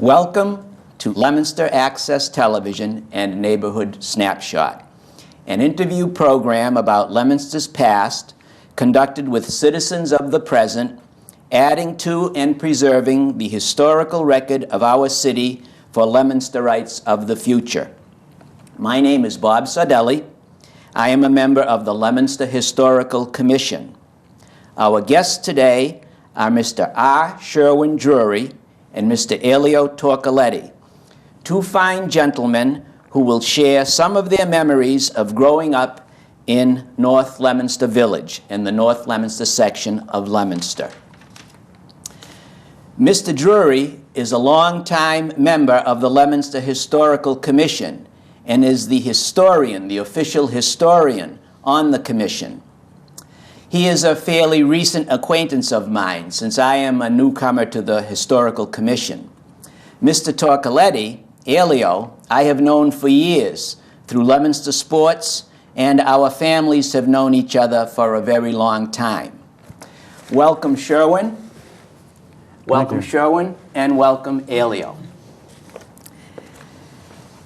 Welcome to Leominster Access Television and Neighborhood Snapshot, an interview program about Leominster's past, conducted with citizens of the present, adding to and preserving the historical record of our city for Leominsterites of the future. My name is Bob Saudelli. I am a member of the Leominster Historical Commission. Our guests today are Mr. R. Sherwin Drury and Mr. Elio Torcoletti, two fine gentlemen who will share some of their memories of growing up in North Leominster Village, in the North Leominster section of Leominster. Mr. Drury is a longtime member of the Leominster Historical Commission and is the historian, the official historian on the commission. He is a fairly recent acquaintance of mine, since I am a newcomer to the Historical Commission. Mr. Torcoletti, Elio, I have known for years through Leominster sports, and our families have known each other for a very long time. Welcome, Sherwin. Welcome, Sherwin, and welcome, Elio.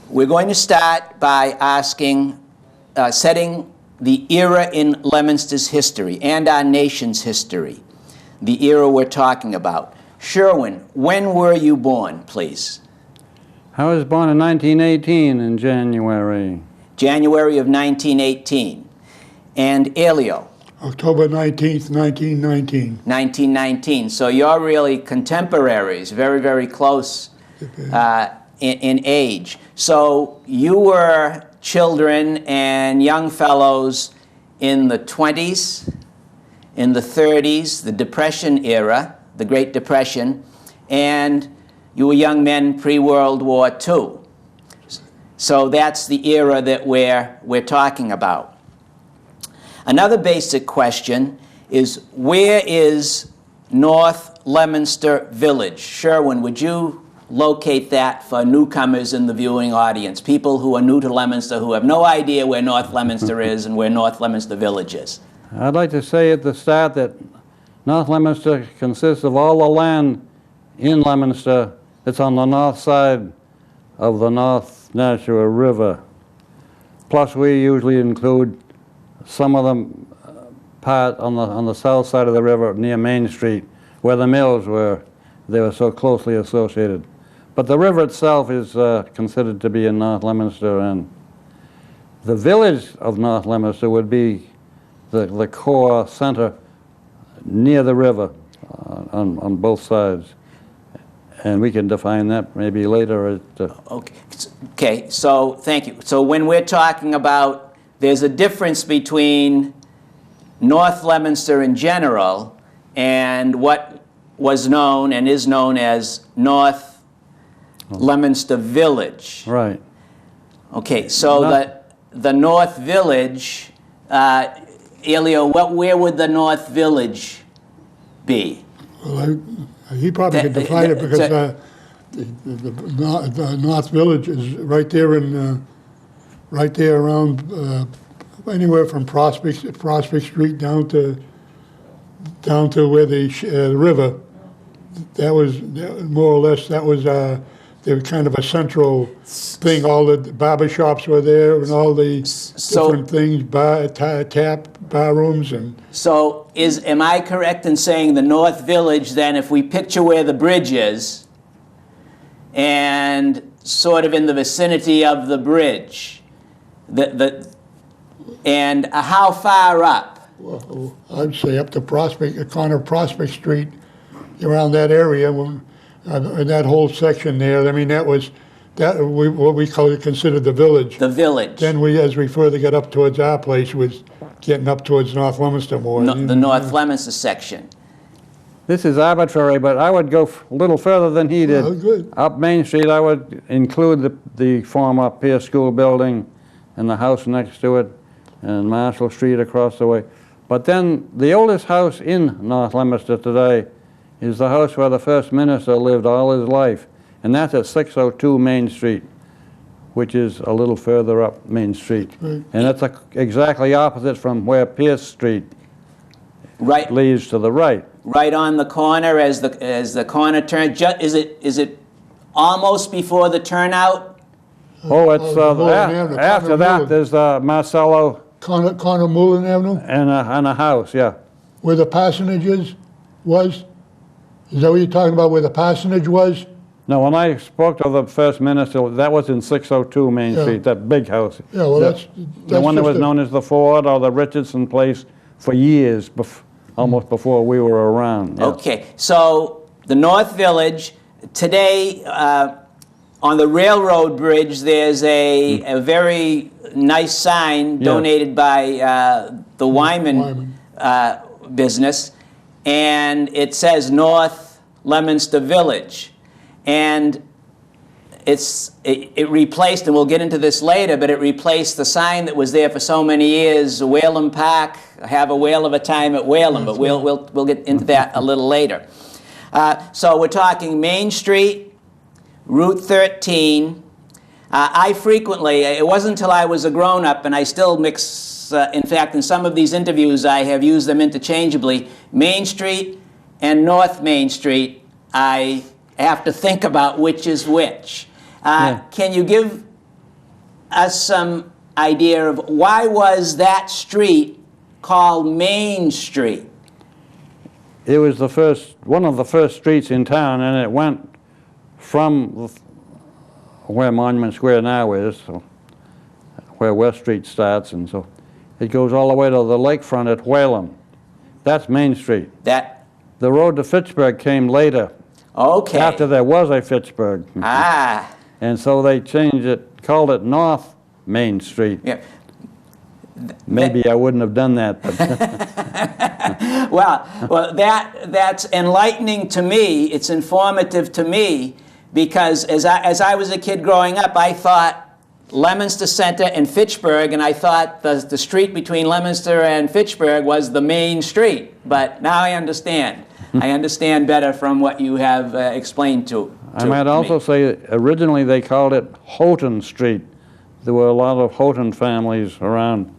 We're going to start by asking, setting the era in Leominster's history and our nation's history, the era we're talking about. Sherwin, when were you born, please? I was born in 1918 in January. January of 1918. And Elio? October 19th, 1919. 1919. So you're really contemporaries, very, very close in age. So you were children and young fellows in the 20s, in the 30s, the Depression era, the Great Depression, and you were young men pre-World War II. So that's the era that we're talking about. Another basic question is, where is North Leominster Village? Sherwin, would you locate that for newcomers in the viewing audience, people who are new to Leominster, who have no idea where North Leominster is and where North Leominster Village is? I'd like to say at the start that North Leominster consists of all the land in Leominster that's on the north side of the North Nashua River. Plus we usually include some of the part on the south side of the river near Main Street, where the mills were. They were so closely associated. But the river itself is considered to be in North Leominster, and the village of North Leominster would be the core center near the river on both sides. And we can define that maybe later. Okay, so thank you. So when we're talking about, there's a difference between North Leominster in general and what was known and is known as North Leominster Village. Right. Okay, so the North Village, Elio, where would the North Village be? Well, he probably could define it, because the North Village is right there right there around anywhere from Prospect Street down to where the river. That was more or less, that was they were kind of a central thing. All the barber shops were there, and all the different things, bar rooms, and. So am I correct in saying the North Village, then, if we picture where the bridge is, and sort of in the vicinity of the bridge, and how far up? Well, I'd say up to the corner of Prospect Street, around that area, in that whole section there. I mean, that was what we considered the village. The village. Then as we further got up towards our place, was getting up towards North Leominster more. The North Leominster section. This is arbitrary, but I would go a little further than he did. Oh, good. Up Main Street, I would include the former Pierce School building and the house next to it, and Marshall Street across the way. But then the oldest house in North Leominster today is the house where the first minister lived all his life, and that's at 602 Main Street, which is a little further up Main Street. Right. And that's exactly opposite from where Pierce Street leads to the right. Right on the corner as the corner turns. Is it almost before the turnout? Oh, it's Mullen Avenue, after Connor that. Mullen. There's Marcello Connor Mullen Avenue, and a house. Yeah. where the parsonage was? Is that what you're talking about, where the parsonage was? No, when I spoke to the first minister, that was in 602 Main Yeah. Street, that big house. Yeah, well, The- that's the one that just was a- known as the Ford or the Richardson place for years, almost before we were around. Yeah. Okay, so the North Village, today on the railroad bridge, there's a very nice sign Yes. donated by the Wyman business, and it says North Leominster Village. And it replaced, and we'll get into this later, but it replaced the sign that was there for so many years, Whalum Park, have a whale of a time at Whalum, but we'll get into that a little later. So we're talking Main Street, Route 13. I frequently, it wasn't until I was a grown-up, and I still mix, in fact, in some of these interviews I have used them interchangeably, Main Street and North Main Street, I have to think about which is which. Can you give us some idea of why was that street called Main Street? It was one of the first streets in town, and it went from where Monument Square now is, so where West Street starts, and so it goes all the way to the lakefront at Whalum. That's Main Street. The road to Fitchburg came later. Okay. After there was a Fitchburg. Ah. And so they changed it, called it North Main Street. Yeah. Maybe I wouldn't have done that, but well, that's enlightening to me. It's informative to me because as I was a kid growing up, I thought Leominster Center and Fitchburg, and I thought the street between Leominster and Fitchburg was the main street. But now I understand. I understand better from what you have explained to I might also say originally they called it Houghton Street. There were a lot of Houghton families around,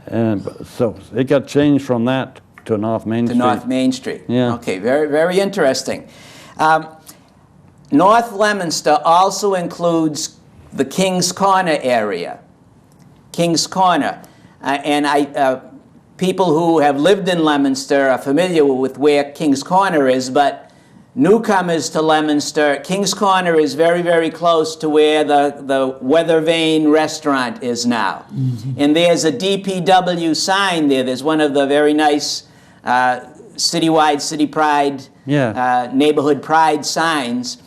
and so it got changed from that to North Main Street. To North Main Street. Yeah. Okay, very, very interesting. North Leominster also includes the King's Corner area. King's Corner. People who have lived in Leominster are familiar with where King's Corner is, but newcomers to Leominster, King's Corner is very, very close to where the Weather Vane restaurant is now. Mm-hmm. And there's a DPW sign there. There's one of the very nice citywide City Pride, neighborhood pride signs.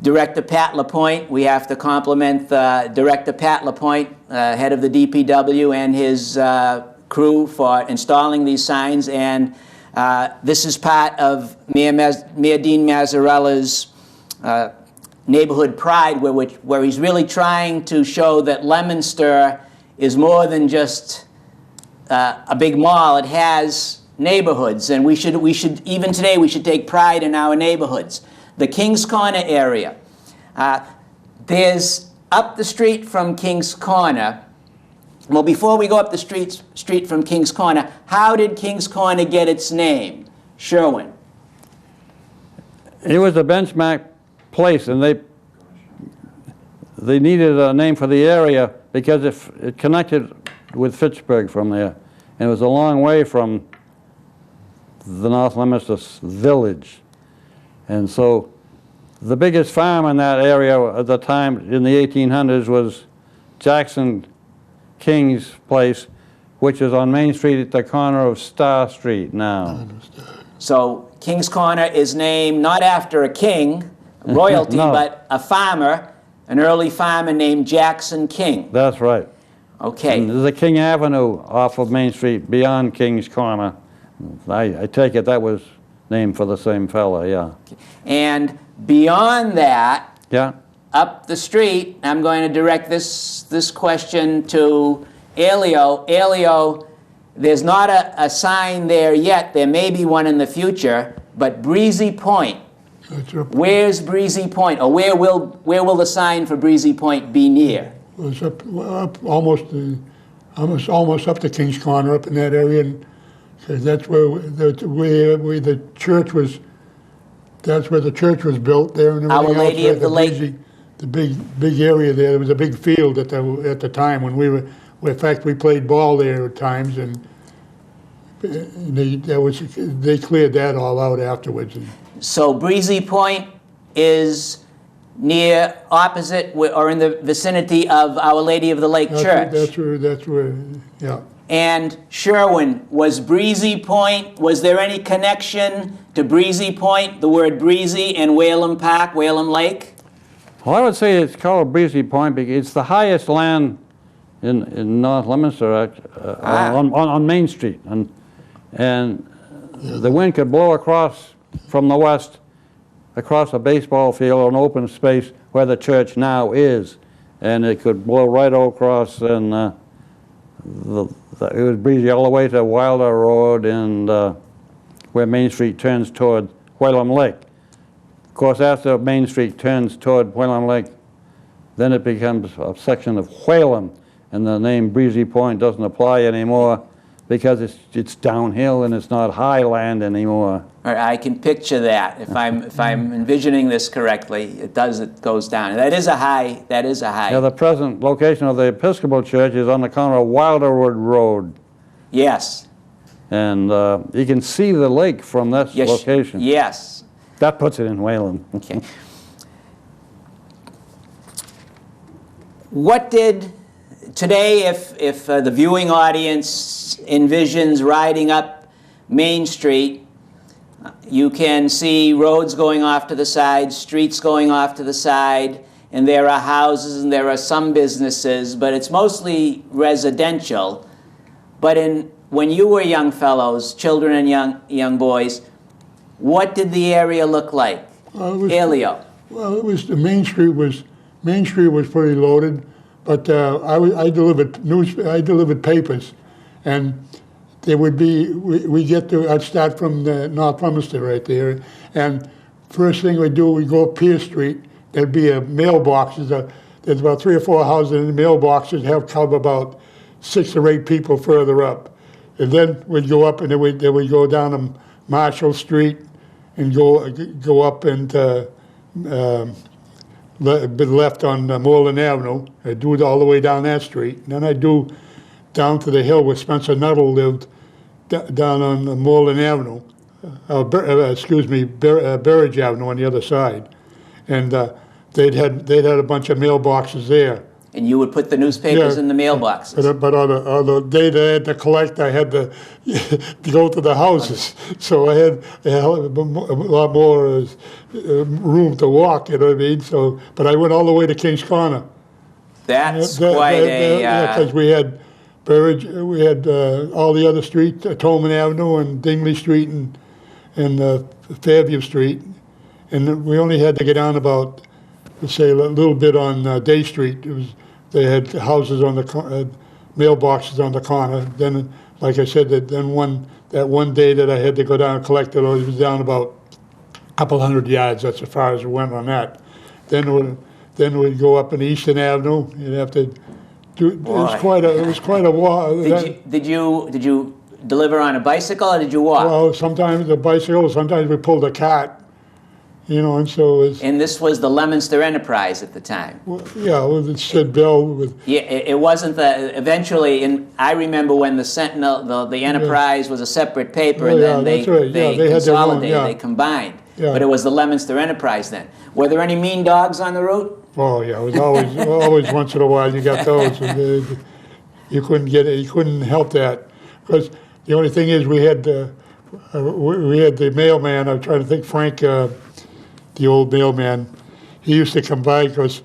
Director Pat LaPointe, we have to compliment Director Pat LaPointe, head of the DPW, and his crew for installing these signs. And this is part of Mayor Dean Mazzarella's neighborhood pride, where he's really trying to show that Leominster is more than just a big mall. It has neighborhoods, and we should even today we should take pride in our neighborhoods. The King's Corner area. There's up the street from King's Corner. Well, before we go up the street from King's Corner, how did King's Corner get its name? Sherwin. It was a benchmark place, and they needed a name for the area because it connected with Fitchburg from there. And it was a long way from the North Leominster village. And so the biggest farm in that area at the time in the 1800s was Jackson King's place, which is on Main Street at the corner of Star Street now. So King's Corner is named not after a king, royalty, No. but a farmer, an early farmer named Jackson King. That's right. Okay. And there's a King Avenue off of Main Street beyond King's Corner. I take it that was named for the same fella, yeah. And beyond that, Yeah? up the street, I'm going to direct this question to Elio. Elio, there's not a sign there yet. There may be one in the future, but Breezy Point. Where's Breezy Point? Or where will the sign for Breezy Point be near? It's up almost up to King's Corner, up in that area, and that's where the church was That's where the church was built there and everything Our Lady else, of the Lake. The big area there. There was a big field at the time when we were. In fact, we played ball there at times, and they cleared that all out afterwards. And So Breezy Point is near, opposite, or in the vicinity of Our Lady of the Lake Church. That's where, yeah. And Sherwin, was Breezy Point, was there any connection to Breezy Point, the word breezy, and Whalum Park, Whalum Lake? Well, I would say it's called Breezy Point because it's the highest land in North Leominster on Main Street. And the wind could blow across from the west, across a baseball field or an open space where the church now is. And it could blow right across, and it was breezy all the way to Wilder Road and where Main Street turns toward Whalum Lake. Of course, after Main Street turns toward Whalum Lake, then it becomes a section of Whalum, and the name Breezy Point doesn't apply anymore because it's downhill and it's not high land anymore. All right, I can picture that. If I'm envisioning this correctly, it goes down. That is a high. Yeah, the present location of the Episcopal Church is on the corner of Wilderwood Road. Yes. And you can see the lake from that location. Yes. That puts it in Whalum. Okay. What did today, if the viewing audience envisions riding up Main Street, you can see roads going off to the side, streets going off to the side, and there are houses and there are some businesses, but it's mostly residential. But when you were young fellows, children and young boys, what did the area look like? Elio. Well, the Main Street was pretty loaded, but I delivered papers, and there would be I'd start from the North Leominster right there, and first thing we'd do, we'd go up Pier Street. There'd be a mailbox. There's about 3 or 4 houses in the mailboxes have cover about 6 or 8 people further up, and then we'd go up, and then we'd go down to Marshall Street and go up and left on Moreland Avenue. I'd do it all the way down that street. And then I'd do down to the hill where Spencer Nuttall lived, down on Moreland Avenue, Burridge Avenue on the other side. And they'd had a bunch of mailboxes there. And you would put the newspapers in the mailboxes. But on the day that I had to collect, I had to go to the houses. So I had a lot more room to walk, you know what I mean? So, but I went all the way to King's Corner. That's quite a... because we had Burridge, we had all the other streets, Tolman Avenue and Dingley Street and Fairview Street. And we only had to get down about, let's say, a little bit on Day Street. They had houses on the mailboxes on the corner. Then, like I said, that one day that I had to go down and collect it, it was down about a couple hundred yards. That's as far as we went on that. Then we'd go up in Eastern Avenue. You'd have to do. It was quite a walk. Did you deliver on a bicycle or did you walk? Well, sometimes a bicycle. Sometimes we pulled a cart. You know, and so it was... And this was the Leominster Enterprise at the time. Well, yeah, it said Bill. Yeah, it wasn't eventually, I remember when the Sentinel, the Enterprise was a separate paper, and then they consolidated, they combined. Yeah. But it was the Leominster Enterprise then. Were there any mean dogs on the route? Oh, yeah, it was always once in a while you got those. And you couldn't get it, you couldn't help that. Because the only thing is we had the mailman, I'm trying to think, Frank... the old mailman, he used to come by because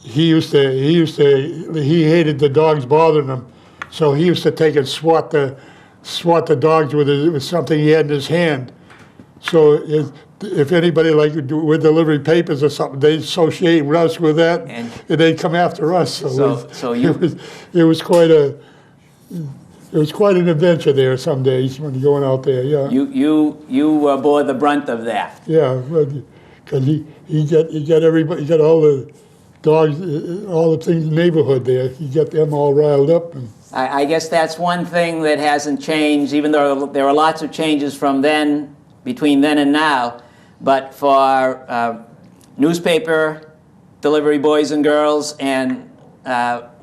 he hated the dogs bothering him, so he used to take and swat the dogs with something he had in his hand. So if anybody we're delivering papers or something, they'd associate us with that, and they'd come after us. It was quite an adventure there some days when you're going out there. Yeah. You bore the brunt of that. Yeah. Because he got everybody, he got all the dogs, all the things in the neighborhood there. He got them all riled up. And I guess that's one thing that hasn't changed, even though there are lots of changes from then, between then and now. but for newspaper delivery boys and girls, and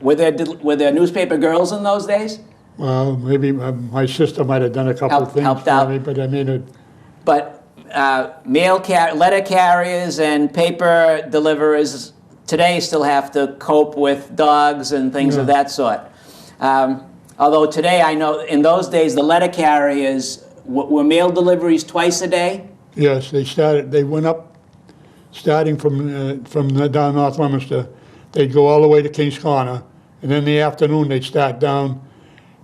were there newspaper girls in those days? Well, maybe my sister might have done a couple of things helped for out. me, but I mean, But letter carriers and paper deliverers today still have to cope with dogs and things of that sort. Although today, I know in those days the letter carriers were mail deliveries twice a day. yes, they went up, starting from down North Leominster. They'd go all the way to Kings Corner, and then in the afternoon they'd start down,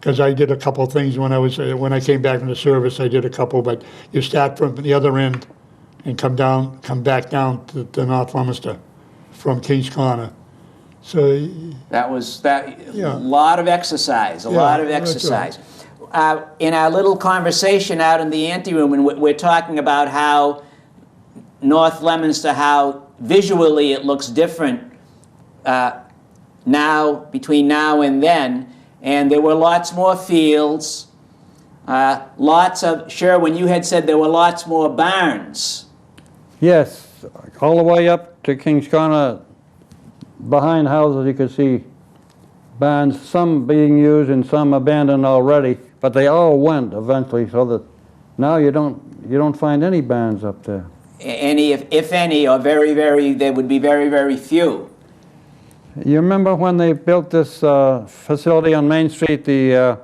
because I did a couple of things when I came back from the service. I did a couple, but you start from the other end and come back down to North Leominster from Kings Corner. So That was Yeah. a lot of exercise, a lot of that's exercise. In our little conversation out in the anteroom, and we're talking about how North Leominster, how visually it looks different now, between now and then, and there were lots more fields, when you had said there were lots more barns. Yes, all the way up to Kings Corner, behind houses you could see barns, some being used and some abandoned already, but they all went eventually, so that now you don't find any barns up there. Any, if any, or very, very, there would be very, very few. You remember when they built this facility on Main Street, the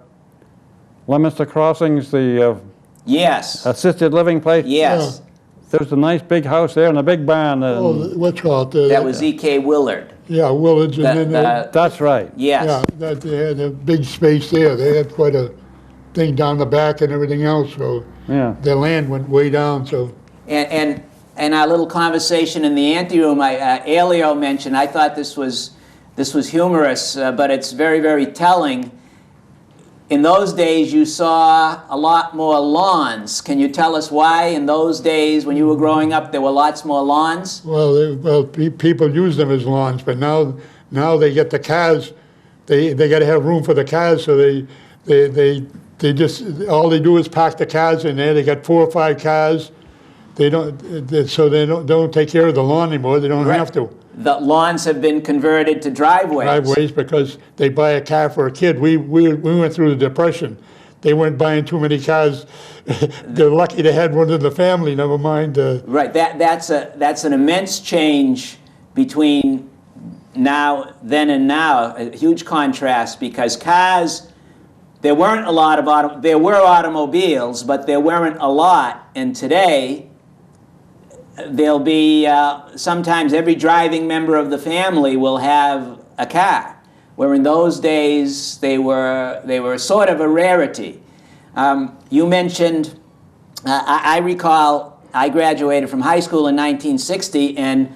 Leominster Crossings, the Yes, assisted living place? yes. There's a nice big house there and a big barn. what's called? That was E.K. Willard. Yeah, Willage, and then That's right. Yes. they had a big space there. They had quite a thing down the back and everything else. So Yeah. their land went way down. So And our little conversation in the anteroom, Elio mentioned, I thought this was humorous, but it's very, very telling. In those days, you saw a lot more lawns. Can you tell us why in those days, when you were growing up, there were lots more lawns? people use them as lawns, but now they get the cars. They got to have room for the cars, so they just all they do is park the cars in there. They got 4 or 5 cars. They don't take care of the lawn anymore. They don't have to. The lawns have been converted to driveways. Because they buy a car for a kid. We went through the Depression. They weren't buying too many cars. They're lucky they had one in the family. Never mind. Right. That's an immense change between then and now. A huge contrast, because cars. There weren't a lot of there were automobiles, but there weren't a lot. And today, there'll be sometimes every driving member of the family will have a car, where in those days they were sort of a rarity. You mentioned, I recall I graduated from high school in 1960, and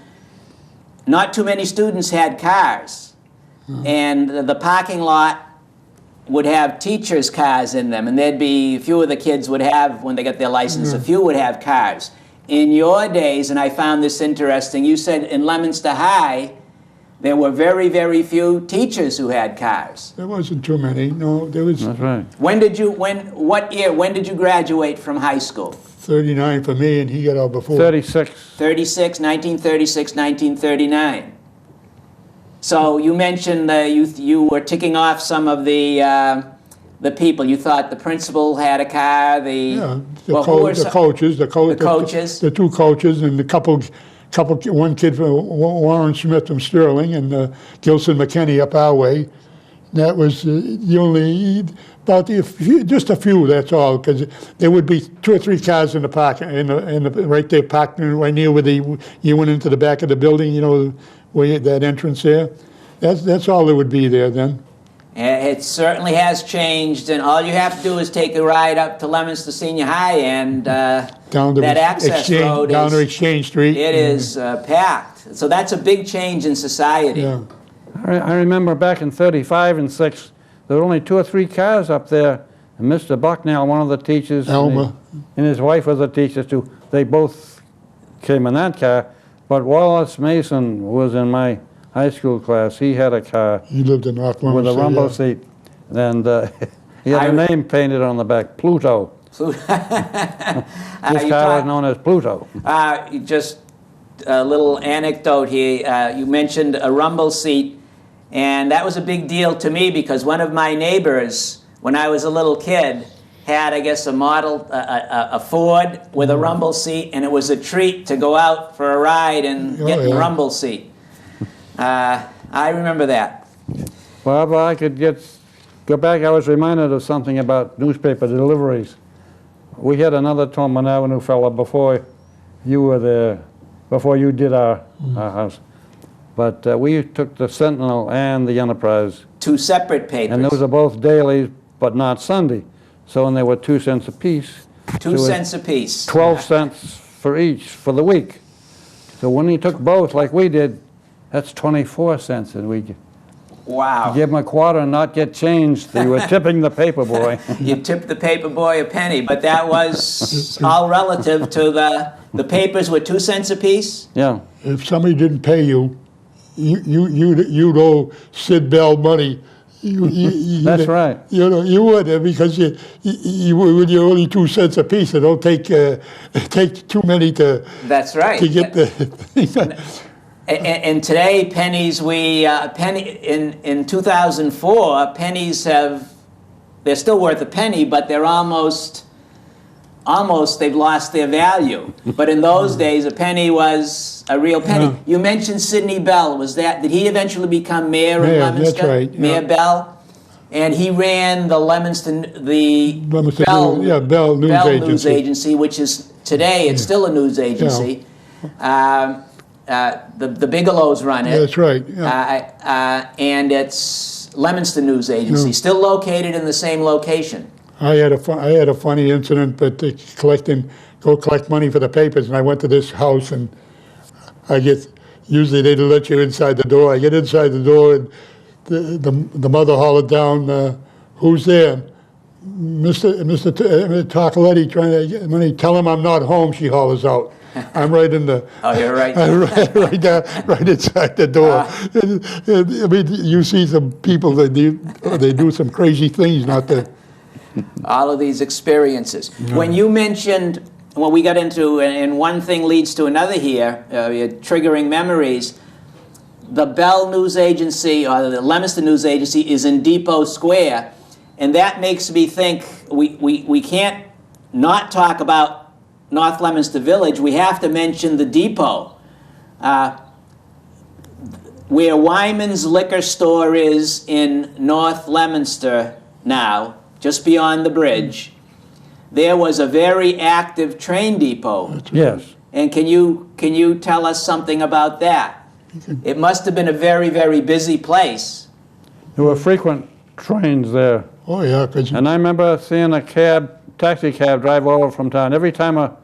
not too many students had cars, and the parking lot would have teachers' cars in them, and there'd be a few of the kids would have, when they got their license, a few would have cars. In your days, and I found this interesting, you said in Leominster High, there were very, very few teachers who had cars. There wasn't too many. No, there was That's right. What year, when did you graduate from high school? 39 for me, and he got out before. 36. 1936, 1939. So you mentioned you were ticking off some of the people. You thought the principal had a car. The coaches. The 2 coaches, and one kid from Warren Smith from Sterling, and Gilson McKinney up our way. That was the only, just a few. That's all, because there would be 2 or 3 cars in the park, right there parked right near where you went into the back of the building. You know, where that entrance there. That's all there would be there then. It certainly has changed, and all you have to do is take a ride up to Leominster Senior High, and down to that access road down to Exchange Street. It is packed. So that's a big change in society. Yeah. I remember back in 35 and 6, there were only 2 or 3 cars up there, and Mr. Bucknell, one of the teachers, Elmer. and his wife was a teacher too, they both came in that car, but Wallace Mason was in my high school class. He had a car He lived in North Leominster. with a rumble seat, and he had a name painted on the back, Pluto. This car was known as Pluto. Just a little anecdote here. You mentioned a rumble seat, and that was a big deal to me because one of my neighbors, when I was a little kid, had, I guess, a Ford with a rumble seat, and it was a treat to go out for a ride and get in the rumble seat. I remember that. Well, if I could go back, I was reminded of something about newspaper deliveries. We had another Tolman Avenue fellow before you were there, before you did our house. But we took the Sentinel and the Enterprise. Two separate papers. And those are both dailies, but not Sunday. So when they were 2 cents apiece. 2 cents apiece. 12 cents for each for the week. So when he took both, like we did, that's 24 cents a week. Wow. Give him a quarter and not get changed. You were tipping the paper boy. You tipped the paper boy a penny, but that was all relative to the papers were 2 cents apiece? Yeah. If somebody didn't pay you, you'd owe Sid Bell money. That's right. You know, you would because when you're only 2 cents a piece, it don't take too many to. That's right. To get the. And today, pennies, in 2004, pennies they're still worth a penny, but they're almost they've lost their value. But in those days, a penny was a real penny. Yeah. You mentioned Sidney Bell. Did he eventually become mayor of Mayor, Leominster? that's right, yeah. Mayor Bell? And he ran the Leominster Bell News Agency, which is today, it's still a news agency. The Bigelows run it. That's right. Yeah. And it's Leominster News Agency, still located in the same location. I had a funny incident, but go collect money for the papers, and I went to this house, and usually they'd let you inside the door. I get inside the door, and the mother hollered down, "Who's there?" Mr. Saudelli trying to get money. "Tell him I'm not home," she hollers out. I'm right in the. Oh, you're right. right inside the door. I mean, you see some people that they do some crazy things, not to. All of these experiences. When you mentioned, well, we got into, and one thing leads to another here, triggering memories. The Bell News Agency, or the Leominster News Agency, is in Depot Square, and that makes me think we can't not talk about North Leominster Village. We have to mention the Depot, where Wyman's Liquor Store is in North Leominster now, just beyond the bridge. There was a very active train depot. Yes. And can you tell us something about that? It must have been a very, very busy place. There were frequent trains there. Oh yeah, and I remember seeing a taxi cab drive over from town. Every time a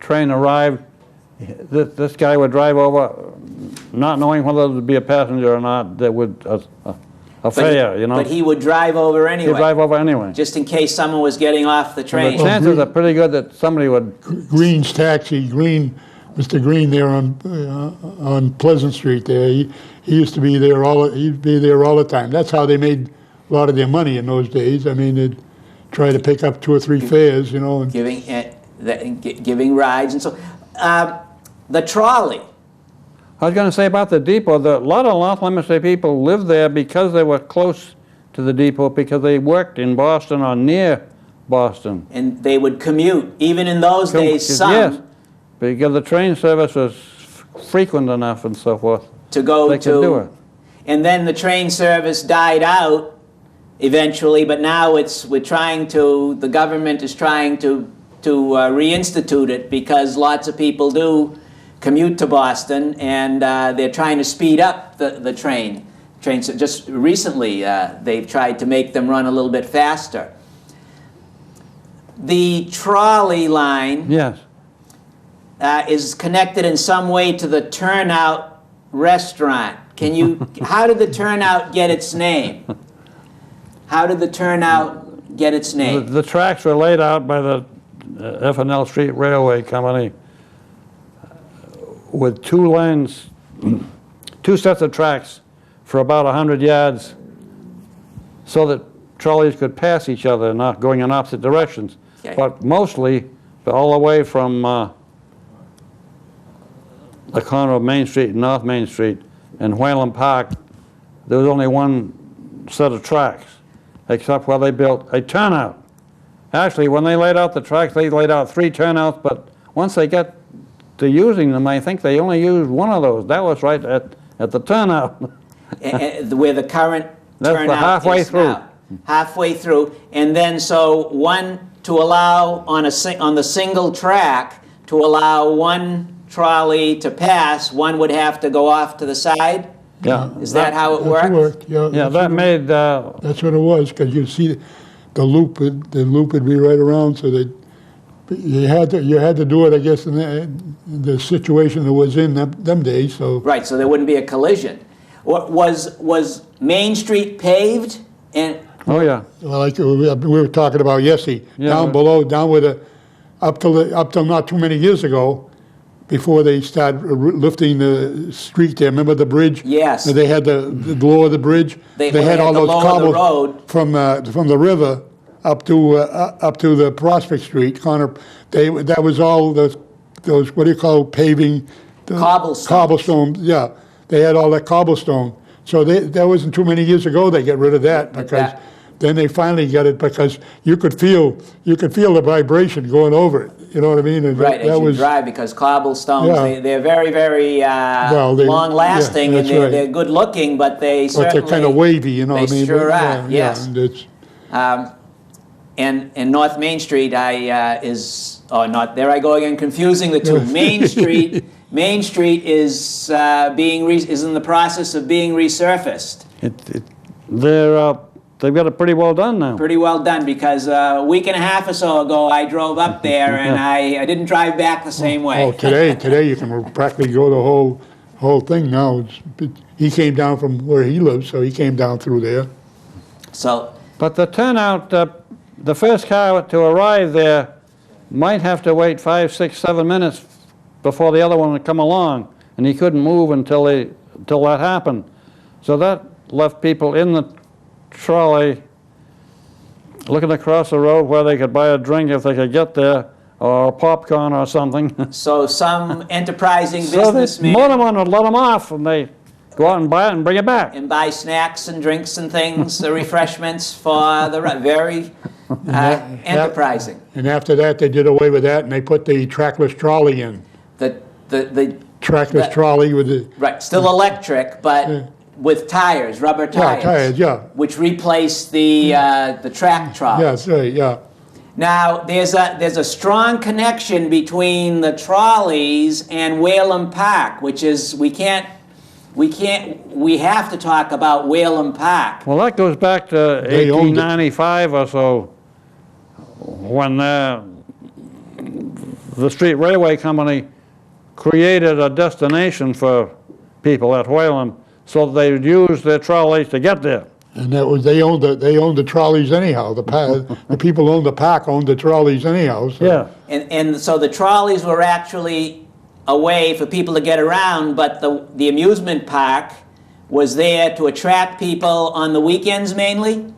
train arrived, this guy would drive over, not knowing whether there would be a passenger or not. That would a fare, you know. But he would drive over anyway. He'd drive over anyway. Just in case someone was getting off the train. The chances are pretty good that somebody would. Green's taxi, Mr. Green there on Pleasant Street there. He used to be there he'd be there all the time. That's how they made a lot of their money in those days. I mean, they'd try to pick up 2 or 3 fares, you know. Giving rides and so. The trolley. I was going to say about the depot, a lot of North Leominster people lived there because they were close to the depot, because they worked in Boston or near Boston. And they would commute, even in those days, some. Yes, because the train service was frequent enough and so forth. To go they could do it. And then the train service died out eventually, but now the government is trying to reinstitute it, because lots of people do commute to Boston, and they're trying to speed up the trains. Just recently, they've tried to make them run a little bit faster. The trolley line is connected in some way to the Turnout restaurant. How did the Turnout get its name? How did the Turnout get its name? The tracks were laid out by the F&L Street Railway Company with 2 lanes, 2 sets of tracks for about 100 yards, so that trolleys could pass each other, not going in opposite directions. Okay. But mostly, all the way from the corner of Main Street and North Main Street and Whalen Park, there was only one set of tracks, except where they built a turnout. Actually, when they laid out the tracks, they laid out 3 turnouts, but once they got to using them, I think they only used one of those. That was right at the turnout. Where the current That's turnout halfway is through. now. Halfway through, and then so one to allow on the single track to allow one trolley to pass, one would have to go off to the side. Yeah. Is that how it That's worked? Yeah, Yeah, that made, that's what it was, because you see the loop would be right around, so that you had to do it, I guess, in the situation that was in them days. So Right, so there wouldn't be a collision. Was Main Street paved? And oh yeah. well, like we were talking about yesterday, Yeah. down below, down with up till not too many years ago, before they started lifting the street there. Remember the bridge? Yes. They had the lower the bridge. They had had all to those lower the cobbles road. from the river up to the Prospect Street corner. That was all those what do you call paving? Cobblestones. Cobblestone. Yeah, they had all that cobblestone. So that wasn't too many years ago. They got rid of that because. Then they finally got it because you could feel the vibration going over it. You know what I mean? And right, that as you was, drive, because cobblestones, Yeah. they're very, very long-lasting, yeah, and that's right. they're good-looking, but they but certainly... they're kind of wavy, you know what I they mean? sure But, are, yes. and it's, And North Main Street is, oh, not, there I go again, confusing the two. Main Street is is in the process of being resurfaced. They've got it pretty well done now. Pretty well done, because a week and a half or so ago, I drove up there and I didn't drive back the same way. oh, today you can practically go the whole thing now. He came down from where he lives, so he came down through there. So, But the turnout, the first car to arrive there might have to wait 5, 6, 7 minutes before the other one would come along, and he couldn't move until that happened. So that left people in the trolley looking across the road where they could buy a drink if they could get there, or popcorn or something. so some enterprising So this businessman motorman would let them off, and they go out and buy it and bring it back. and buy snacks and drinks and things, the refreshments for the very enterprising. And after that, they did away with that, and they put the trackless trolley in. The Trackless That- trolley with the right, still electric, but with tires, rubber tires. tires, yeah. Which replaced the track trolleys. Yes, right, yeah. Now, there's a strong connection between the trolleys and Whalum Park, which is, we have to talk about Whalum Park. Well, that goes back to They owned it. 1895 or so, when the Street Railway Company created a destination for people at Whalum, so they would use their trolleys to get there. And that was, they owned the trolleys anyhow. The people who owned the park owned the trolleys anyhow. So. Yeah. And so the trolleys were actually a way for people to get around, but the amusement park was there to attract people on the weekends mainly?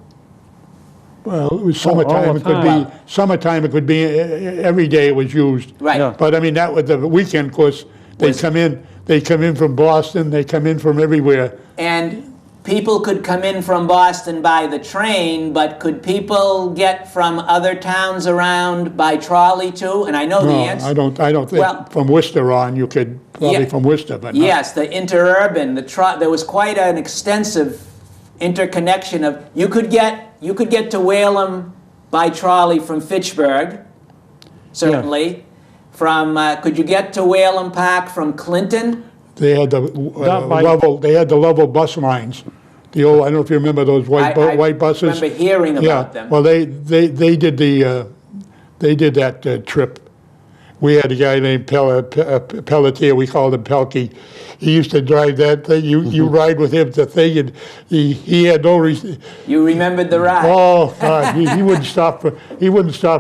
Well, it was all summertime. the It could time. be summertime. It could be every day it was used. Right. Yeah. But I mean, that was the weekend. Of course, they come in. They come in from Boston. They come in from everywhere. And people could come in from Boston by the train, but could people get from other towns around by trolley too? And I know the No, answer. I don't think Well- from Worcester on you could probably Yeah. from Worcester, but not- Yes, the interurban, there was quite an extensive interconnection of, you could get to Whalum by trolley from Fitchburg, certainly. From, could you get to Whalum Park from Clinton? They had the Not by- level bus lines. The old, I don't know if you remember those white white buses. remember hearing about Yeah, them. well, they did that trip. We had a guy named Pelletier. We called him Pelkey. He used to drive that thing. You ride with him the thing, and he had no reason. You remembered the ride? Oh God, he wouldn't stop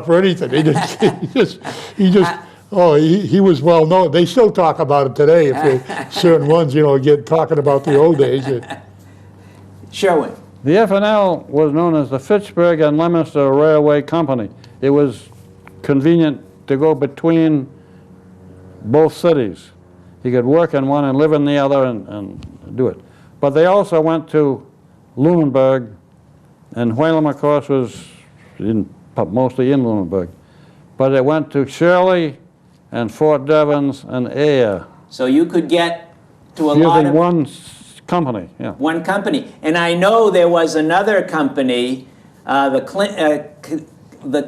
for anything. He just. Oh, he was well known. They still talk about it today. If certain ones, get talking about the old days. Sherwin. The FNL was known as the Fitchburg and Leominster Railway Company. It was convenient to go between both cities. He could work in one and live in the other and do it. But they also went to Lunenburg, and Whalum, of course, was mostly in Lunenburg. But they went to Shirley and Fort Devens and Ayer. So you could get to a lot Using of... one company, yeah. One company. And I know there was another company, the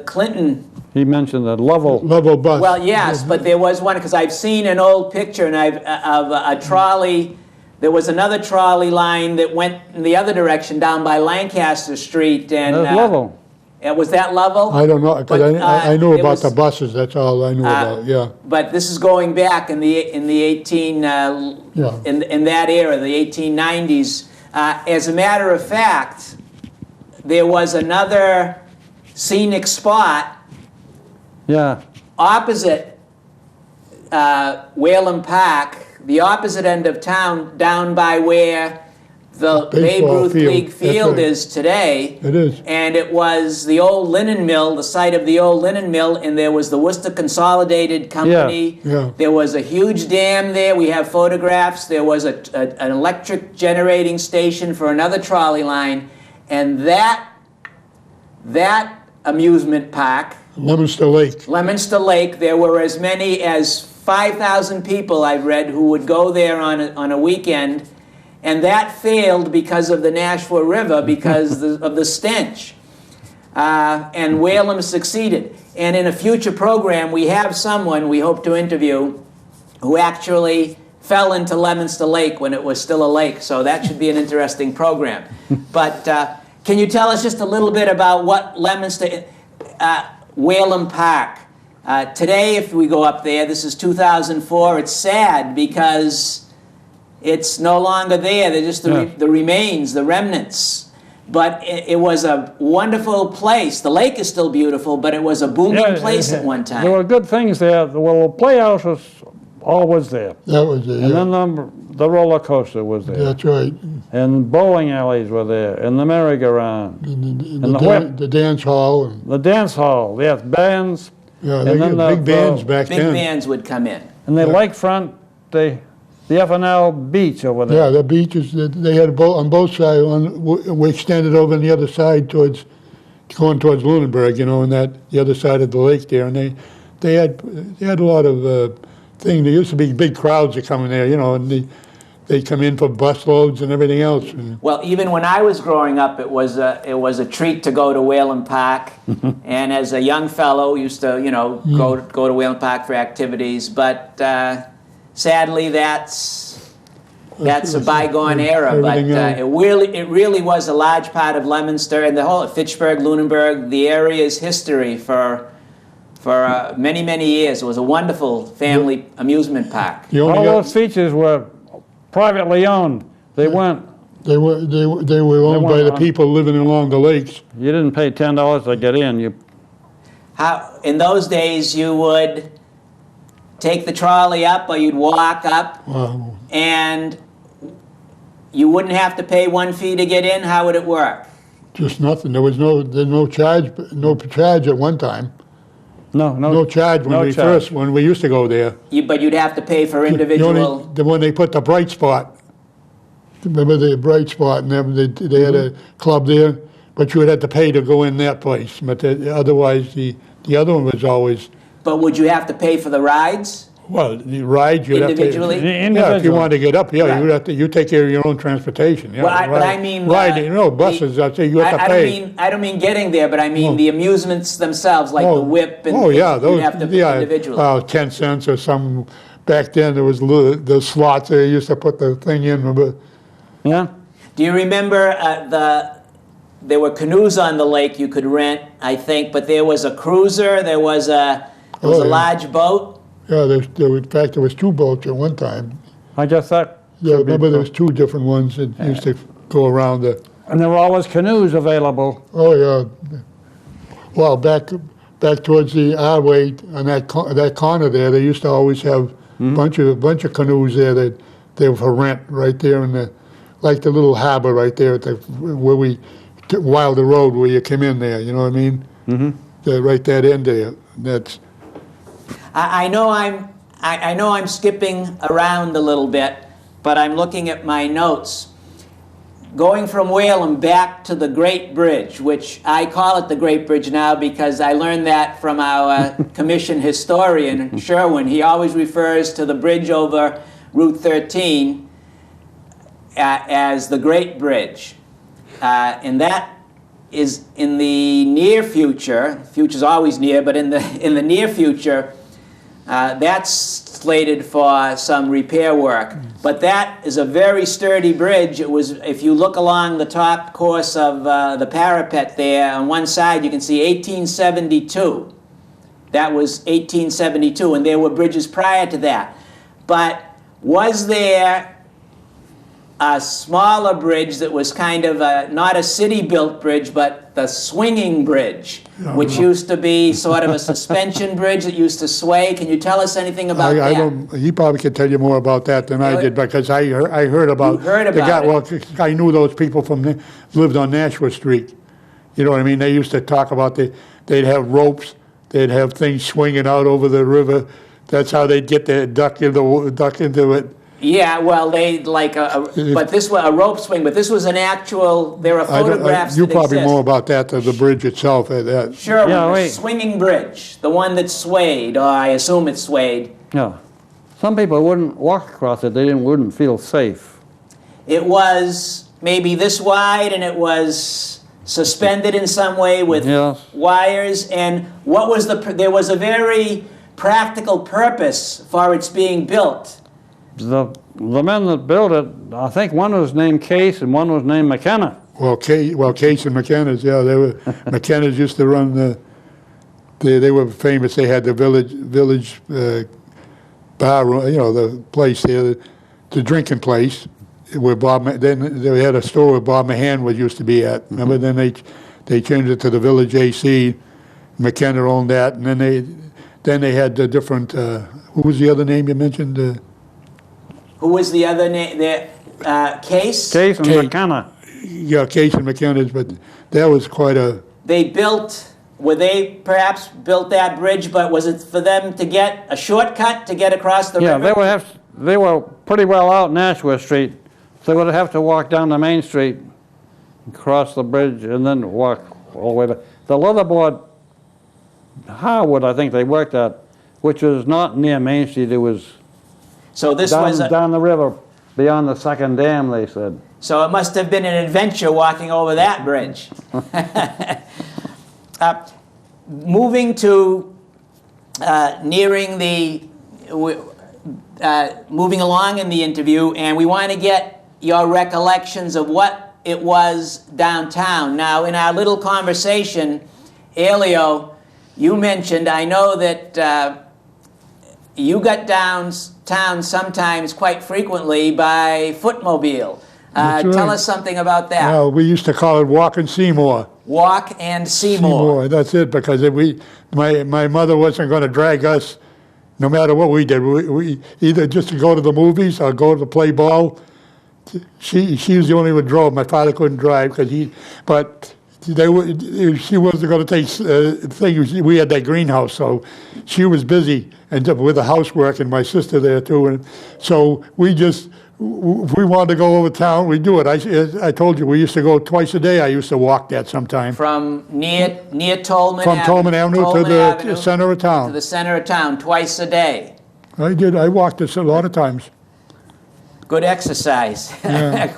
Clinton... He mentioned that Lovell. Lovell bus. Well, yes, but there was one, because I've seen an old picture and of a trolley. There was another trolley line that went in the other direction down by Lancaster Street. And That's Lovell. Was that Lovell? I don't know, because But, I knew it about was- the buses, that's all I knew about, yeah. But this is going back in the 18 Yeah. in that era, the 1890s. As a matter of fact, there was another scenic spot Yeah. opposite Whalum Park, the opposite end of town, down by where the Babe Baseball Ruth field. League That's field right. is today. It is. And it was the old linen mill, the site of the old linen mill, and there was the Worcester Consolidated Company. Yeah. There was a huge dam there. We have photographs. There was an electric generating station for another trolley line. And that amusement park, Leominster Lake. Leominster Lake, there were as many as 5,000 people, I've read, who would go there on a weekend, and that failed because of the Nashua River, because of the stench. And Whalum succeeded. And in a future program, we have someone we hope to interview who actually fell into Leominster Lake when it was still a lake, so that should be an interesting program. But can you tell us just a little bit about what Leominster... Whalum Park. Today, if we go up there, this is 2004, it's sad because it's no longer there. They're just the remains, the remnants. But it was a wonderful place. The lake is still beautiful, but it was a booming place at one time. There were good things there. Well, the playhouse was always there. That was it, And yeah. then the roller coaster was there. That's right. And bowling alleys were there, and the merry-go-round, And And the whip. the dance hall. And, the dance hall, yes, bands, yeah, And they then had big bands back Big then. bands would come in. and the lakefront, the F&L beach over there. Yeah, the beaches, they had on both sides. We extended over on the other side going towards Lunenburg, you know, and the other side of the lake there. And they had a lot of things. There used to be big crowds that come in there, you know, and they come in for bus loads and everything else. And Well, even when I was growing up, it was a treat to go to Whalum Park, and as a young fellow, used to go to Whalum Park for activities. But sadly, that's a bygone era. But Everything it really was a large part of Leominster and the whole Fitchburg, Lunenburg, the area's history for many, many years. It was a wonderful family amusement park. you only All got, those features were privately owned. They weren't. they were owned by weren't the on- people living along the lakes. You didn't pay $10 to get in. How in those days you would take the trolley up, or you'd walk up, Wow. and you wouldn't have to pay 1 fee to get in. How would it work? Just nothing. There's no charge at one time. No charge when we used to go there. But you'd have to pay for The individual. when they put the Bright Spot, remember the Bright Spot, and they had a club there, but you would have to pay to go in that place. But otherwise, the other one was always, But would you have to pay for the rides well, the ride, you'd individually? have to, yeah, if you wanted to get up, yeah, Right. you take care of your own transportation. Yeah, But I mean, buses, I'd say you have to pay. I don't mean getting there, but I mean the amusements themselves, like the whip and yeah, things, those, you'd have to pay yeah, individually. 10 cents or some, back then there was the slots, they used to put the thing in, remember? Yeah? Do you remember there were canoes on the lake you could rent, I think, but there was a cruiser, there was a yeah. large boat. Yeah, in fact, there was 2 boats at one time. I just thought. Yeah, remember there was 2 different ones that used to go around the, And there were always canoes available. oh, yeah. Well, back towards the our way, on that corner there, they used to always have a bunch of canoes there that they were for rent right there in like the little harbor right there at Wilder Road where you come in there, you know what I mean? Mm-hmm. Right that end there. That's, I know I'm skipping around a little bit, but I'm looking at my notes. Going from Whalum back to the Great Bridge, which I call it the Great Bridge now because I learned that from our commission historian, Sherwin. He always refers to the bridge over Route 13 as the Great Bridge. And that is in the near future. Future's always near, but in the near future, that's slated for some repair work. But that is a very sturdy bridge. It was, if you look along the top course of the parapet there, on one side you can see 1872. That was 1872, and there were bridges prior to that. But was there a smaller bridge that was kind of not a city-built bridge, but the swinging bridge, which used to be sort of a suspension bridge that used to sway? Can you tell us anything about that? He probably could tell you more about that than I did, because I heard about, You heard about the guy, it. well, I knew those people lived on Nashua Street. You know what I mean? They used to talk about they'd have ropes, they'd have things swinging out over the river. That's how they'd get the duck into it. Yeah, well, they but this was a rope swing, but this was an actual. There are photographs. You that probably exist. more about that than the bridge itself. Sure, Yeah, the wait. swinging bridge, the one that swayed, or I assume it swayed. Yeah. Some people wouldn't walk across it. They wouldn't feel safe. It was maybe this wide, and it was suspended in some way with Yes. wires. And what was there was a very practical purpose for its being built. The men that built it, I think one was named Case and one was named McKenna. Well, Case and McKenna's, yeah, they were. McKenna's used to run they were famous. They had the village bar, the place there, the drinking place, where then they had a store where Bob Mahan used to be at. Remember? Then they changed it to the Village AC. McKenna owned that, and then they had the different. Who was the other name you mentioned? Who was the other name? Case? Case and Case. McKenna. Yeah, Case and McKenna's, but that was quite a. Were they perhaps built that bridge, but was it for them to get a shortcut to get across the Yeah, river? they were pretty well out Nashua Street, so they would have to walk down the main street, cross the bridge, and then walk all the way back. The Leatherboard, Harwood, I think they worked at, which was not near Main Street. It was So this was down the river, beyond the second dam, they said. So it must have been an adventure walking over that bridge. Moving to moving along in the interview, and we want to get your recollections of what it was downtown. Now, in our little conversation, Elio, you mentioned, I know that you got downtown sometimes quite frequently by footmobile. That's right. Tell us something about that. Well, we used to call it Walk and Seymour. Walk and Seymour. Seymour, that's it, because my mother wasn't going to drag us, no matter what we did. We either just to go to the movies or go to play ball. She was the only one who drove. My father couldn't drive she wasn't going to take things. We had that greenhouse, so she was busy and with the housework, and my sister there too. And so if we wanted to go over town, we do it. I told you we used to go twice a day. I used to walk that sometime. From near Tolman From Avenue. Tolman Avenue to the center of town. To the center of town, twice a day. I did. I walked this a lot of times. Good exercise. Yeah.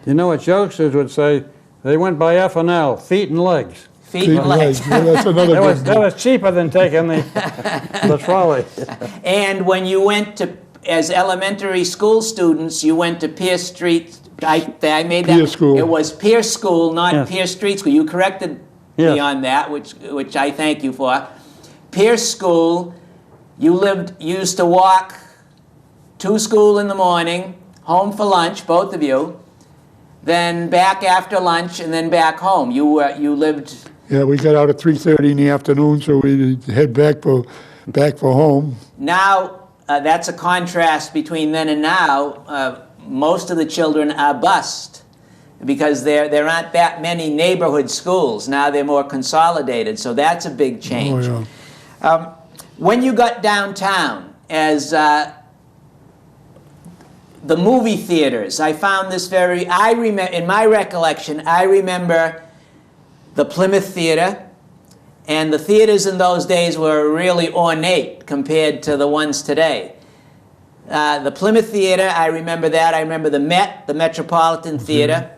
You know what youngsters would say? They went by F&L, feet and legs. Feet and legs. Yeah, that's another That was cheaper than taking the trolley. And when you went to, as elementary school students, you went to Pierce Street. I made that. Pierce School. It was Pierce School, not Yes. Pierce Street School. You corrected me Yes. on that, which I thank you for. Pierce School, you used to walk to school in the morning, home for lunch, both of you, then back after lunch, and then back home. You lived. Yeah, we got out at 3:30 in the afternoon, so we'd head back for home. Now, that's a contrast between then and now. Most of the children are bused because there aren't that many neighborhood schools. Now they're more consolidated, so that's a big change. Oh, When you got downtown, as the movie theaters, I found this very, in my recollection, I remember the Plymouth Theater, and the theaters in those days were really ornate compared to the ones today. The Plymouth Theater, I remember that. I remember the Met, the Metropolitan Theater.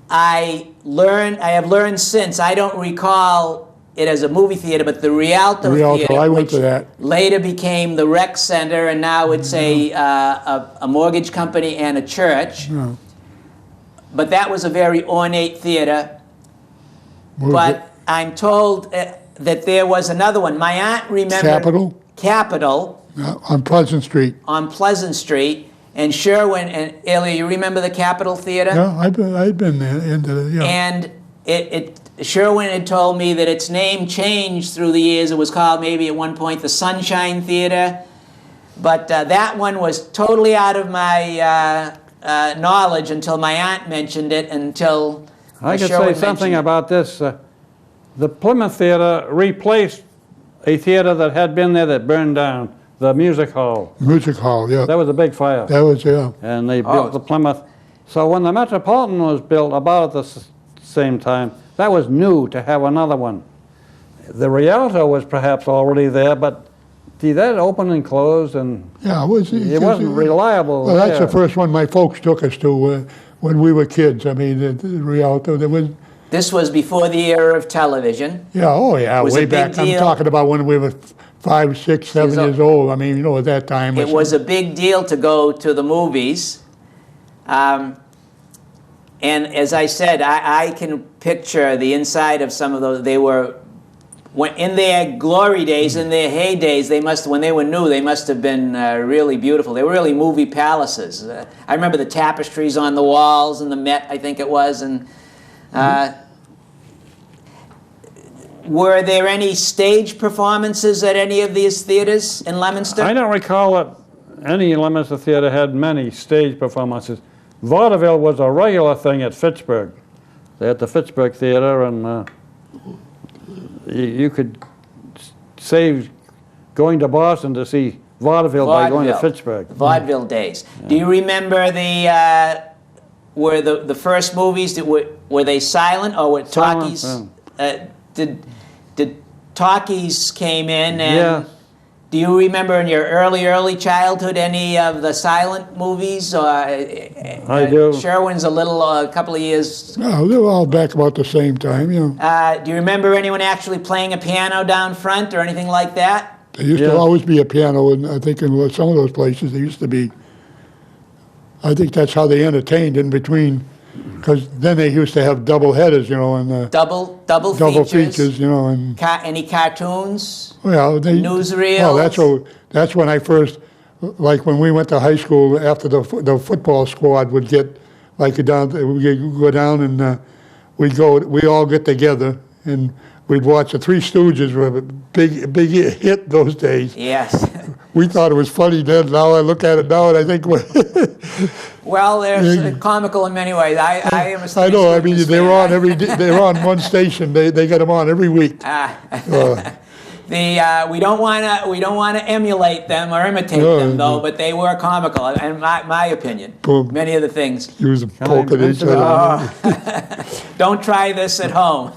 I have learned since, I don't recall it as a movie theater, but the Rialto Theater, I went which to that. later became the Rec Center, and now it's a mortgage company and a church. Yeah. But that was a very ornate theater. But I'm told that there was another one. My aunt remembered Capitol. On Pleasant Street. On Pleasant Street. And Sherwin, and Ilya, you remember the Capitol Theater? Yeah, I've been there into the, yeah. And Sherwin had told me that its name changed through the years. It was called maybe at one point the Sunshine Theater. But that one was totally out of my knowledge until my aunt mentioned it, until I could Sherwin say something mentioned it. about this. The Plymouth Theater replaced a theater that had been there that burned down, the Music Hall. Music Hall, yeah. That was a big fire. That was, yeah. And they built the Plymouth. So when the Metropolitan was built about at the same time, that was new to have another one. The Rialto was perhaps already there, but see, that opened and closed, and Yeah, it wasn't reliable. Well, that's there. the first one my folks took us to when we were kids. I mean, the Rialto, there was... This was before the era of television. Yeah, oh yeah, was way a big back. I'm deal. talking about when we were 5, 6, 7 years old. I mean, you know, at that time. It was a big deal to go to the movies. And as I said, I can picture the inside of some of those. They were, in their glory days, in their heydays, when they were new, they must have been really beautiful. They were really movie palaces. I remember the tapestries on the walls in the Met, I think it was. And were there any stage performances at any of these theaters in Leominster? I don't recall that any Leominster theater had many stage performances. Vaudeville was a regular thing at Fitchburg. They had the Fitchburg Theater, and you could save going to Boston to see vaudeville by going to Fitchburg. Vaudeville days. Yeah. Do you remember were the first movies, were they silent, or were talkies? Did talkies came in, and yeah. Do you remember in your early childhood any of the silent movies? I do. Sherwin's a couple of years. No, they were all back about the same time, you know. Do you remember anyone actually playing a piano down front or anything like that? There used to always be a piano, and I think in some of those places there used to be. I think that's how they entertained in between, because then they used to have double headers, you know, and double features, you know, and any cartoons? Well, newsreels. Well, that's when I first, like when we went to high school. After the football squad would get we go down and we all get together and we'd watch the Three Stooges. Were a big hit those days. Yes. We thought it was funny then. Now I look at it now and I think. Well, they're comical in many ways. I am a I know. I mean, they're on every. They're on one station. They get them on every week. We don't want to emulate them or imitate them though, but they were comical, in my opinion. Many of the things. Use them poking at each other. Don't try this at home.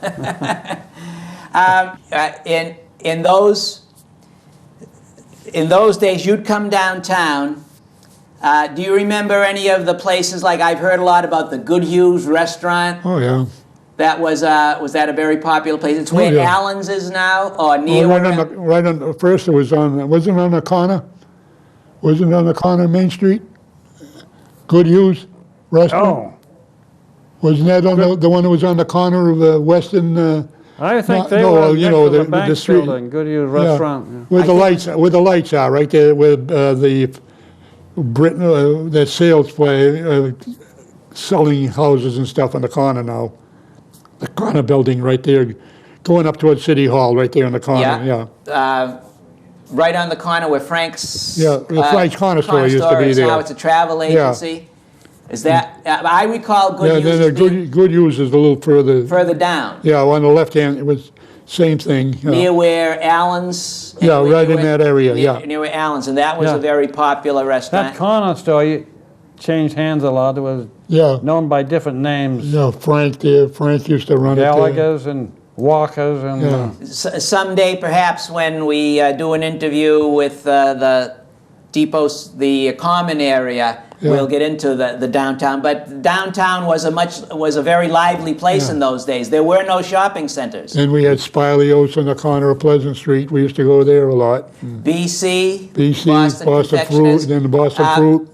In those days, you'd come downtown. Do you remember any of the places? Like I've heard a lot about the Good Hughes restaurant. Oh yeah. That was that a very popular place? It's where Allen's is now, or near. Right on the first. It was on. Wasn't it on the corner? Wasn't it on the corner of Main Street? Good Hughes restaurant. Oh. Wasn't that on the one that was on the corner of Weston? I think they were you know, the the street building, Good Hughes restaurant. Yeah. Where the lights are, right there, where the Britain, the sales play, selling houses and stuff on the corner now. The corner building right there, going up towards City Hall, right there in the corner. Yeah. Right on the corner where Frank's. Yeah, the Frank's Corner Store used to be there. Now it's a travel agency. Yeah. Is that? I recall Good Hughes. Good Hughes is a little further. Further down. Yeah, on the left hand, it was same thing. Near where Allen's? Yeah, right in that area, near, yeah. Near where Allen's, and that was Yeah. a very popular restaurant. That corner store changed hands a lot. It was Yeah, known by different names. yeah, Frank used to run it there. Gallagher's and Walker's and Yeah. Someday, perhaps, when we do an interview with the depots, the common area, Yeah. we'll get into the downtown. But downtown was a very lively place Yeah. in those days. There were no shopping centers. Then we had Spilio's on the corner of Pleasant Street. We used to go there a lot. BC, BC, Boston Boston Fruit, Confectioners. then the Boston Uh, Fruit.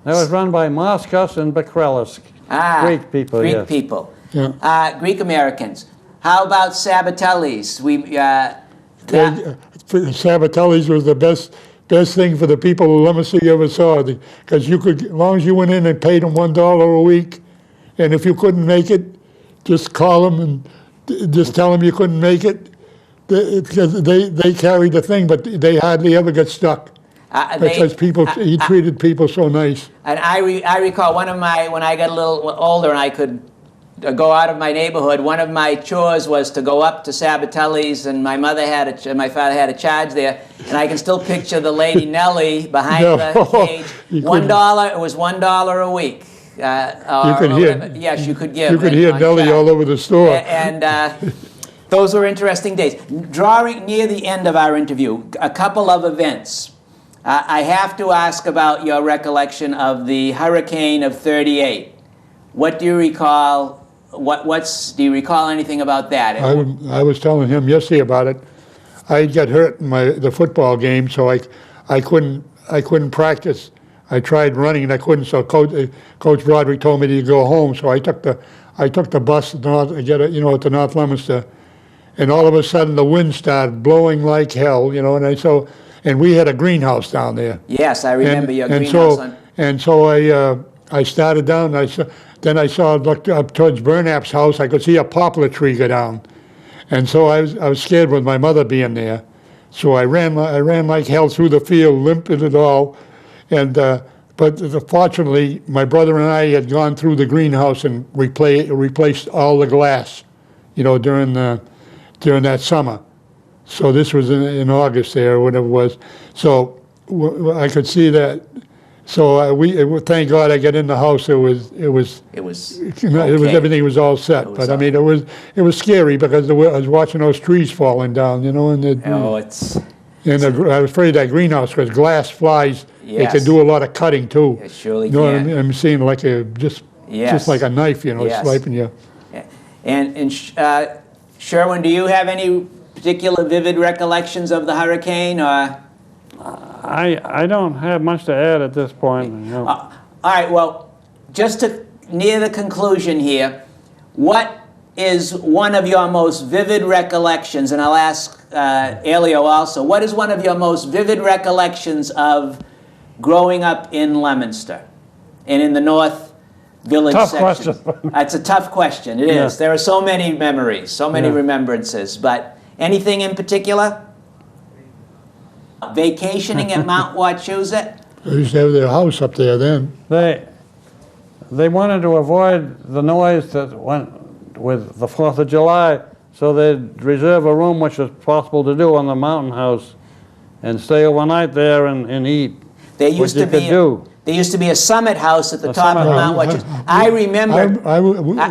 that was run by Moscus and Bacrellis. Greek people, Greek yes. people. Yeah. Greek Americans. How about Sabatelli's? Sabatelli's was the best thing for the people of Leominster you ever saw, because you could, as long as you went in and paid them $1 a week, and if you couldn't make it, just call them and just tell them you couldn't make it, because they carried the thing, but they hardly ever got stuck. Because he treated people so nice. And I recall when I got a little older and I could go out of my neighborhood, one of my chores was to go up to Sabatelli's, and my father had a charge there, and I can still picture the lady Nellie behind No, the cage. you $1, it was $1 a week. You could hear. Yes, you could give. You could hear on Nellie charge. all over the store. And those were interesting days. Drawing near the end of our interview, a couple of events. I have to ask about your recollection of the hurricane of '38. What do you recall? Do you recall anything about that? I was telling him yesterday about it. I got hurt in the football game, so I couldn't practice. I tried running and I couldn't. So Coach Broderick told me to go home. So I took the bus to North Leominster, and all of a sudden the wind started blowing like hell, and we had a greenhouse down there. Yes, I remember your greenhouse. And so I started down. Then I looked up towards Burnap's house. I could see a poplar tree go down, and so I was scared with my mother being there. So I ran like hell through the field, limping it all, and but fortunately my brother and I had gone through the greenhouse and replaced all the glass, during that summer. So this was in August there, or whatever it was. So I could see that. So thank God I got in the house. Everything was all set. But I mean, it was scary because I was watching those trees falling down, and I was afraid that greenhouse, because glass flies. It can do a lot of cutting too. It surely can. What I can. mean? I'm seeing like just like a knife, Yes. slicing you. And Sherwin, do you have any particular vivid recollections of the hurricane, or? I don't have much to add at this point. All right, well, just to near the conclusion here, what is one of your most vivid recollections, and I'll ask Elio also, what is one of your most vivid recollections of growing up in Leominster and in the North Village section? Question. That's a tough question, it is. There are so many memories, so many remembrances, but anything in particular? Vacationing at Mount Wachusett? They used to have their house up there then. They wanted to avoid the noise that went with the 4th of July, so they'd reserve a room, which was possible to do, on the mountain house, and stay overnight there and eat. There used to be a summit house at the top of Mount Wachusett. I remember.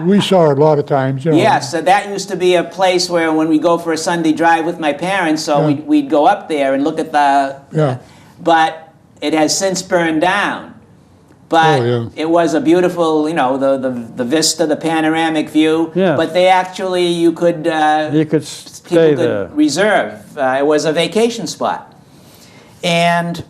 We saw it a lot of times. Yes, so that used to be a place where when we go for a Sunday drive with my parents, so we'd go up there and look at the. Yeah. But it has since burned down. But it was a beautiful, the vista, the panoramic view. Yeah. But they actually, you could stay there. Reserve. It was a vacation spot. And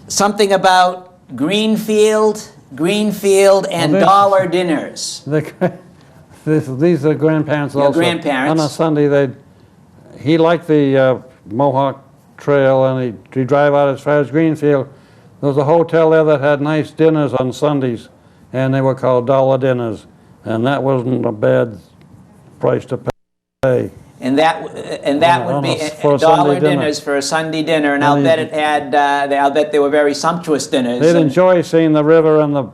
something about Greenfield and dollar dinners. These are grandparents also. Your grandparents. On a Sunday, he liked the Mohawk Trail, and he'd drive out as far as Greenfield. There was a hotel there that had nice dinners on Sundays, and they were called dollar dinners, and that wasn't a bad price to pay. And that would be dollar dinners for a Sunday dinner, and I'll bet it had. I'll bet they were very sumptuous dinners. They'd enjoy seeing the river and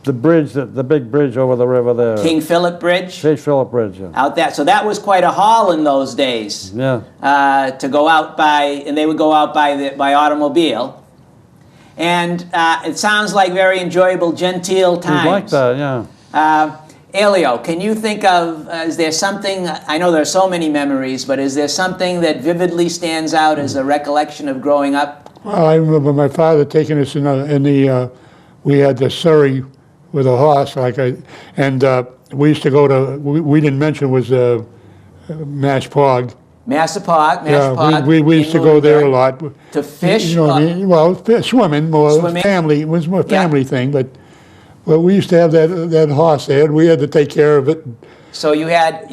the bridge, the big bridge over the river there. King Philip Bridge? King Philip Bridge, yeah. Out that. So that was quite a haul in those days. Yeah. To go out by, and they would go out by automobile. And it sounds like very enjoyable, genteel times. Like that, yeah. Elio, can you think of, is there something, I know there are so many memories, but is there something that vividly stands out as a recollection of growing up? Well, I remember my father taking us we had the Surrey with a horse, and we used to go to, we didn't mention was Mashpog. Mashpog. Yeah, we used to go there a lot. To fish? You know what I mean? Well, swimming more. Swimming? Family, it was more family thing, but well, we used to have that horse there, and we had to take care of it. So you had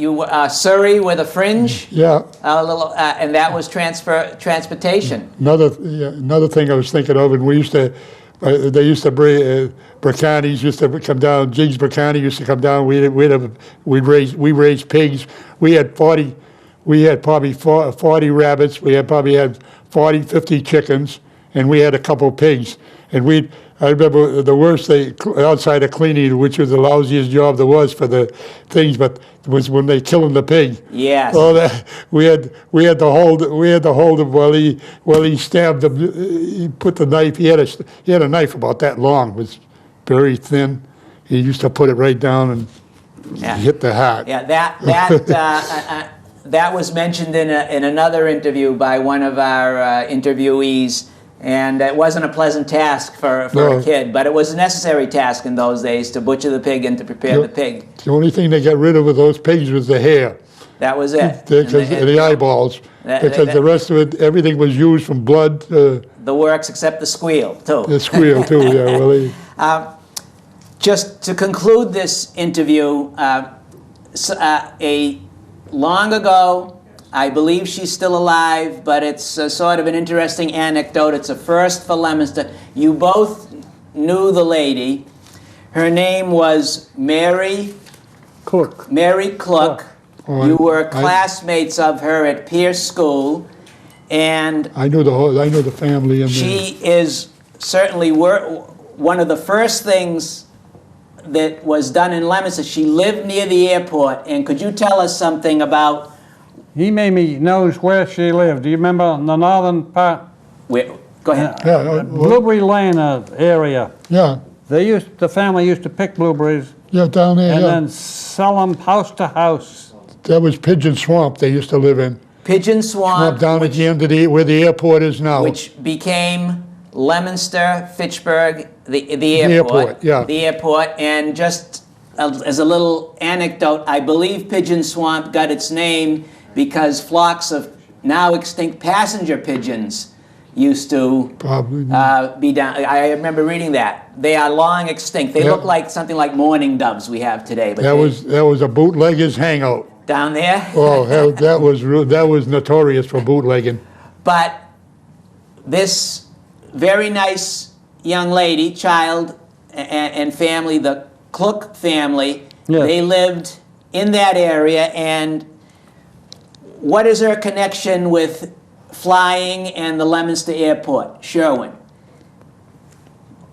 Surrey with a fringe? Yeah. A little, and that was transportation. Another thing I was thinking of, and we used to, they used to bring, Braccanis used to come down, Jigs Braccani used to come down, we raised pigs. We had probably 40 rabbits, we probably had 40, 50 chickens, and we had a couple pigs. And I remember the worst thing outside of cleaning, which was the lousiest job there was for the things, but was when they killing the pig. Yes. Oh, that we had to hold him while he stabbed him. He put the knife. He had a knife about that long. It was very thin. He used to put it right down and hit the heart. Yeah, that was mentioned in another interview by one of our interviewees. And it wasn't a pleasant task for a kid, but it was a necessary task in those days to butcher the pig and to prepare the pig. The only thing they got rid of with those pigs was the hair. That was it. And the eyeballs. Because the rest of it, everything was used from blood. The works except the squeal, too. The squeal, too, yeah. Well, just to conclude this interview, long ago, I believe she's still alive, but it's sort of an interesting anecdote. It's a first for Leominster. You both knew the lady. Her name was Mary Cook. Mary Cluck. You were classmates of her at Pierce School, and I knew the family. And she is certainly one of the first things that was done in Leominster. She lived near the airport, and could you tell us something about? He made me knows where she lived. Do you remember the northern part? Go ahead. Blueberry Lane area. Yeah. The family used to pick blueberries. Yeah, down there. And then sell them house to house. That was Pigeon Swamp they used to live in. Pigeon Swamp. Down at the end of where the airport is now. Which became Leominster, Fitchburg, the airport. The airport, and just as a little anecdote, I believe Pigeon Swamp got its name because flocks of now extinct passenger pigeons used to be down. I remember reading that. They are long extinct. They look like something like mourning doves we have today. But that was a bootlegger's hangout. Down there? Oh, hell, that was notorious for bootlegging. But this very nice young lady, child, and family, the Cluck family, they lived in that area. And what is her connection with flying and the Leominster Airport, Sherwin?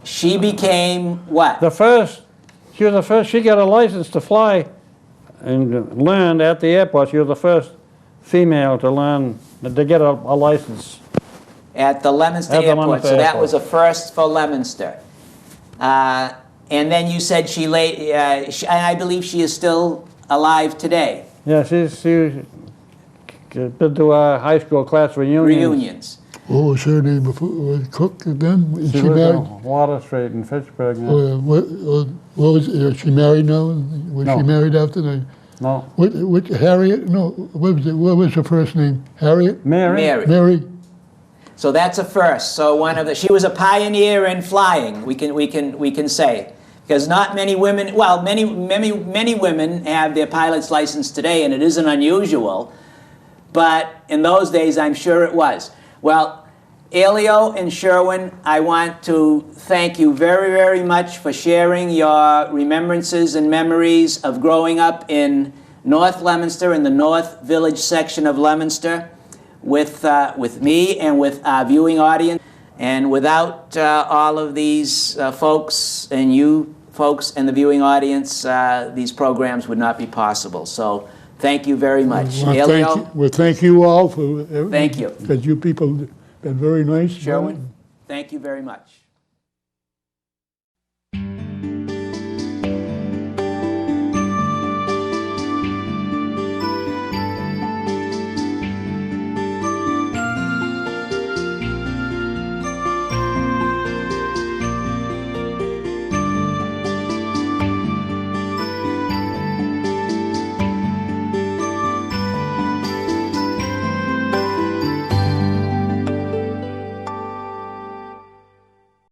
She became what? She was the first. She got a license to fly and learned at the airport. She was the first female to get a license. At the Leominster Airport. So that was a first for Leominster. And then you said I believe she is still alive today. Yeah, she's been to our high school class reunions. What was her name before? Cook then? Is she married? On Water Street in Fitchburg. What was? Is she married now? Was she married after that? No. What? Harriet? No. What was it? What was her first name? Harriet. Mary. So that's a first. So she was a pioneer in flying. We can say, because not many women. Well, many women have their pilot's license today, and it isn't unusual. But in those days, I'm sure it was. Well, Elio and Sherwin, I want to thank you very, very much for sharing your remembrances and memories of growing up in North Leominster, in the North Village section of Leominster, with me and with our viewing audience. And without all of these folks and you folks and the viewing audience, these programs would not be possible. So thank you very much. Elio? Well, thank you all for. Thank you. Because you people have been very nice. Sherwin, thank you very much.